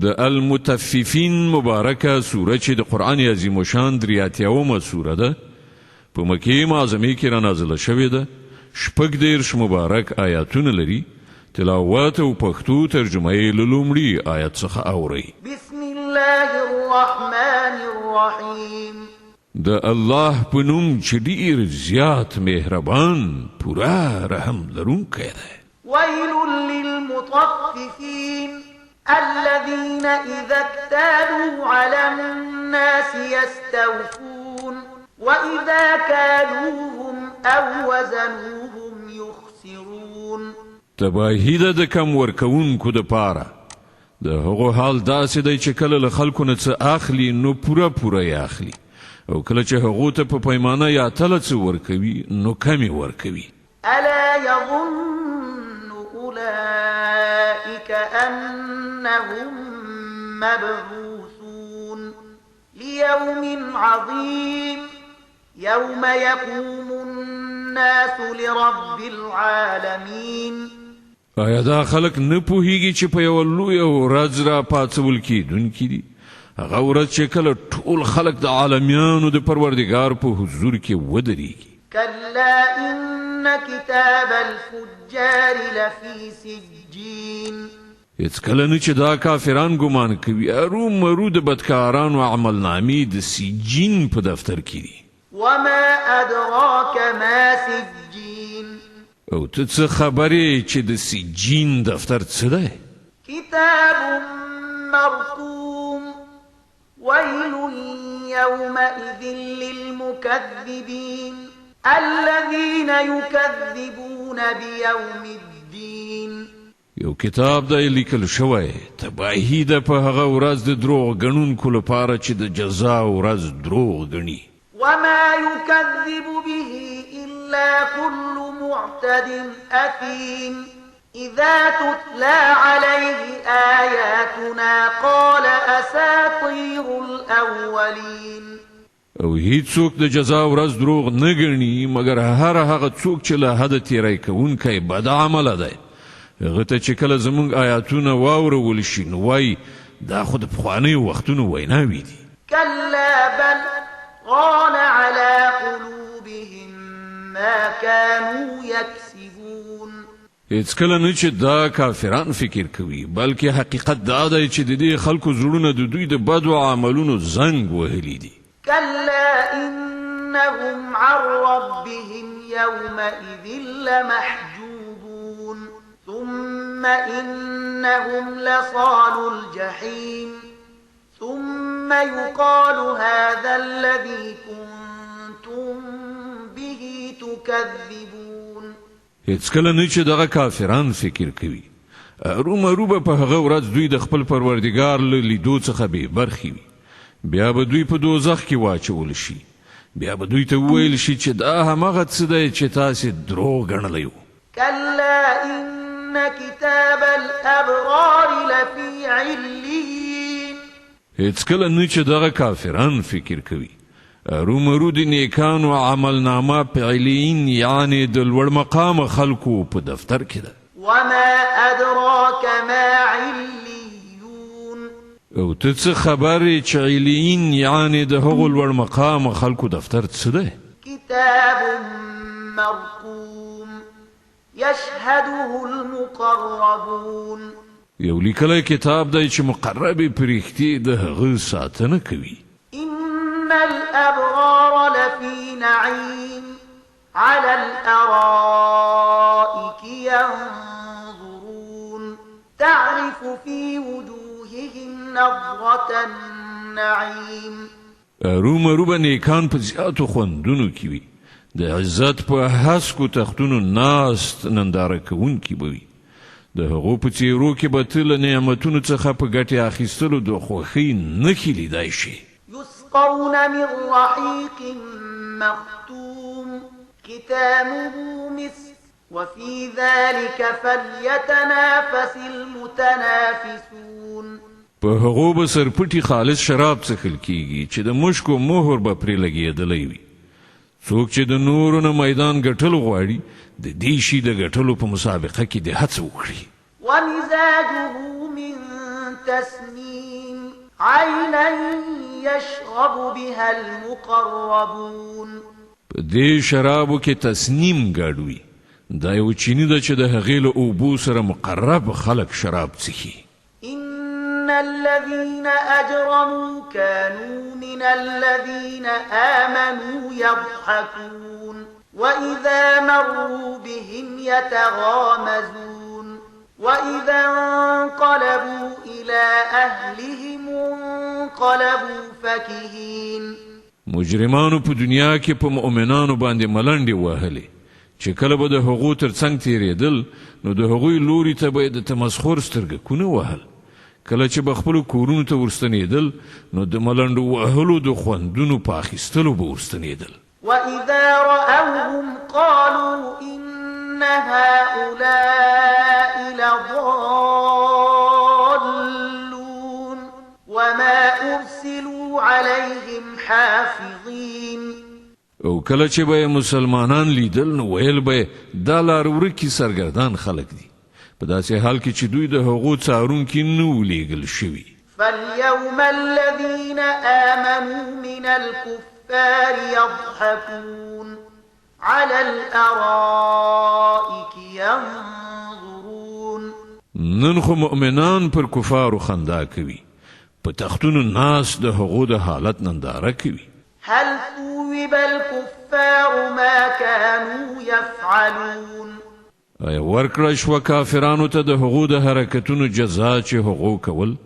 د المطففین مبارکه سوره چې د قرآن عظیم الشان 83 سوره ده په مکې معظمه کې را نازله شوې ده. 14 مبارک آیاتونه لري. تلاوت او پښتو ترجمه یې له لومړي آیت څخه اورئ. بسم الله الرحمن الرحیم. د الله په نوم چې ډېر زیات مهربان پوره رحم لرونکی دی. ويل للمطففين الذين إذا اكتالوا على الناس يستوفون وإذا كالوهم أو وزنوهم يخسرون. تباهی ده د کم ورکوونکو د پاره. د هغو حال داسې دی چې کله له خلکو نه څه اخلي نو پوره یې اخلي، او کله چې هغو ته په پیمانه یا تله څه ورکوي نو کمې ورکوي. ألا يظن أولئك أنهم مبعوثون ليوم عظيم يوم يقوم الناس لرب العالمين. آیا دا خلک نه پوهیږي چې په یوه لویه ورځ را پاڅول کیدونکي دي؟ هغه ورځ چې کله ټول خلک د عالمیانو د پروردګار په حضور کې ودرېږي. كلا إن كتاب الفجار لفي سجين. هیڅکله نه چې دا کافران ګمان کوي ارومرو د بدکارانو عملنامې د سجین په دفتر کې دي. وما أدراك ما سجين. او ته څه خبرې چې د سجین دفتر څه دی؟ كتاب مرقوم ويل يومئذ للمكذبين الذين يكذبون بيوم الدين. یو کتاب دی لیکل شوی، تباهی ده په هغه ورځ د دروغ ګڼونکو لپاره چې د جزا ورځ دروغ ګڼي. وما يكذب به إلا كل معتد أثيم إذا تتلى عليه آياتنا قال أساطير الأولين. او هیڅوک د جزا ورځ دروغ نه ګڼي مګر هغه څوک چې له حده تیری کوونکی بد عمله دی. هغه ته چې کله زموږ آیاتونه واورول شي نو وایي دا خو د پخوانیو وختونو ویناوې دي. كلا بل ران على قلوبهم ما كانوا يكسبون. هیڅکله نه چې دا کافران فکر کوي، بلکې حقیقت دا دی چې د دې خلکو زړونه د دوی د بدو عملونو زنګ وهلي دي. كلا إنهم عن ربهم يومئذ لمحجوبون ثم إنهم لصالوا الجحيم ثم يقال هذا الذي كنتم به تكذبون. هیڅکله نه چې دغه کافران فکر کوي ارومرو به په هغه ورځ دوی د خپل پروردګار له لیدو څخه بې برخې وي. بیا به دوی په دوزخ کې واچول شي. بیا به دوی ته وویل شي چې دا همغه څه دی چې تاسې دروغ ګڼلی وو. كلا إن كتاب الأبرار لفي عليين. هیڅکله نه چې دغه کافران فکر کوي ارومرو د نیکانو عملنامه په علیین یعنی د لوړ مقام خلکو په دفتر کې ده. وما أدراك ما عليون. او ته څه خبرې چې علیین یعنی د هغو لوړ مقام خلکو دفتر څه دی؟ كتاب مرقوم يشهده المقربون. یو لیکلی کتاب دی چې مقربې پرښتې د هغه ساتنه کوي. إن الأبرار لفي نعيم على الأرائك ينظرون تعرف في وجوههم نظرة النعيم. ارومرو به نیکان په زیاتو خوندونو کې وي، د عزت په هسکو تختونو ناست ننداره کوونکي به وي. د هغو په څیرو کې به ته له نعمتونو څخه په ګټې اخیستلو د خوښۍ نښې لیدای شي. يسقون من رحيق مختوم ختامه مسك وفي ذلك فليتنافس المتنافسون. په هغو به سرپټي خالص شراب څښل کیږي چې د مشکو مهر به پرې لګېدلی وي. څوک چې د نورو نه میدان ګټل غواړي د دې شي د ګټلو په مسابقه کې د هڅه وکړي. ومزاجه من تسنيم عينا يشرب بها المقربون. په دې شرابو کې تسنیم ګډوي. دا یو چینی ده چې د هغې له اوبو سره مقرب خلک شراب څښي. إن الذين أجرموا كانوا من الذين آمنوا يضحكون وإذا مروا بهم يتغامزون وإذا انقلبوا إلى أهلهم انقلبوا فكهين. مجرمانو په دنیا کې په مؤمنانو باندې ملنډې وهلې چې کله به د هغو تر څنګ تېرېدل نو د هغوی لوري ته به یې د تمسخر سترګکونه وهل. کله چې به خپلو کورونو ته ورستنېدل نو د ملنډو وهلو د خوندونو په اخیستلو به ورستنېدل. وإذا رأوهم قالوا إن هؤلاء لضالون وما أرسلوا عليهم حافظين. او کله چې به مسلمانان لیدل نو ویل به دا لار ورکي سرګردان خلک دي په داسې حال کې چې دوی د هغو څارونکي نه وو لیږل شوي. فاليوم الذين آمنوا من الكفار يضحكون على الأرائك ينظرون. نن خو مؤمنان پر کفارو خندا کوي په تختونو ناس د هغو د حالت ننداره کوي. هل ثوب الكفار ما كانوا يفعلون. ورکړه شوه کافرانو ته د هغو د حرکتونو جزا چې هغو کول.